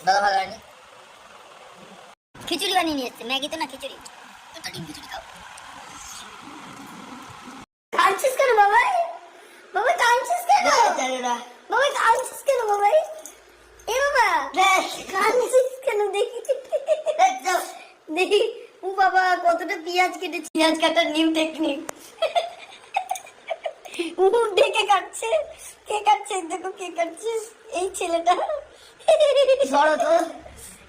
দাদা ভালো হয়নি। খিচুড়ি বানিয়ে নিয়ে এসছে, ম্যাগি তো না, খিচুড়ি। একটা ডিম খিচুড়ি খাও। কাঁদছিস কেন বাবাই? বাবাই কাঁদছিস কেন? বাবাই কাঁদছিস কেন বাবাই? এ বাবা কাঁদছিস কেন? দেখি দেখি। ও বাবা কতটা পেঁয়াজ কেটেছে, পেঁয়াজ কাটার নিউ টেকনিক। মুখ দেখে কাটছে। কে কাটছে দেখো, কে কাটছে? এই ছেলেটা। বড় তো।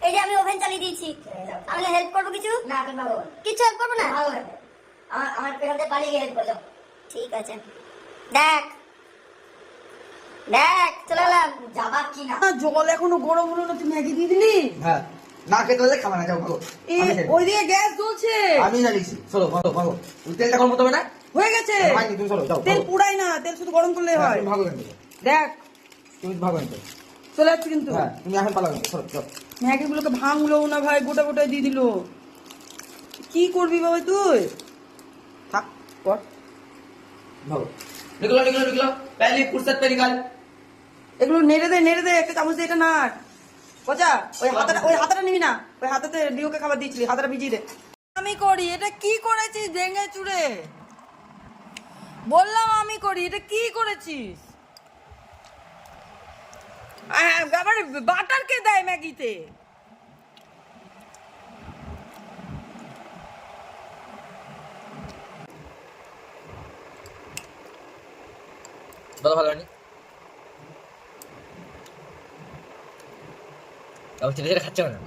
এই যে আমি ওভেন চালিয়ে দিয়েছি, আমাকে হেল্প করবো কিছু? না কিছু হেল্প করবো না। আমার পেছনে পালিয়ে গিয়ে হেল্প করো। ঠিক আছে, দেখ দেখ চলে এলাম। যাবা কি না? জল এখনো গরম হলো না, তুই ম্যাগি দিয়ে দিলি? হ্যাঁ, না খেতে হলে খাবা না, যাও ভাগো। ওইদিকে গ্যাস জ্বলছে। আমি জানিছি, চলো ভাগো ভাগো। তেলটা গরম করতে হবে না? হয়ে গেছে। হয়নি, তুমি চলো, যাও তেল ভাগো। পুড়াই না, তেল শুধু গরম করলেই হয়। তুমি ভাগো এখান থেকে। দেখ তুমি ভাগো এখান থেকে। চলে যাচ্ছে কিন্তু। হ্যাঁ, তুমি এখন পালাও এখান থেকে, চলো চলো। ম্যাগি গুলোকে ভাঙলো না ভাই, গোটা গোটাই দিয়ে দিল। কি করবি বাবা তুই? থাক কর। ভাগো। নিকলো নিকলো নিকলো, पहले फुर्सत पे निकाल। এগুলো নেড়ে দে, একটা চামচ দিয়ে এটা নাড়। পচা, ওই হাতাটা নিবি না, ওই হাতাতে ডিওকে খাবার দিয়েছিলি, হাতাটা ভিজিয়ে দে। আমি করি, এটা কি করেছিস ভেঙে চুড়ে? বললাম আমি করি, এটা কি করেছিস? আবার বাটার কে দেয় ম্যাগিতে? দাদা ভালো হয়নি। ছেলে ছেলে খাচ্ছে না।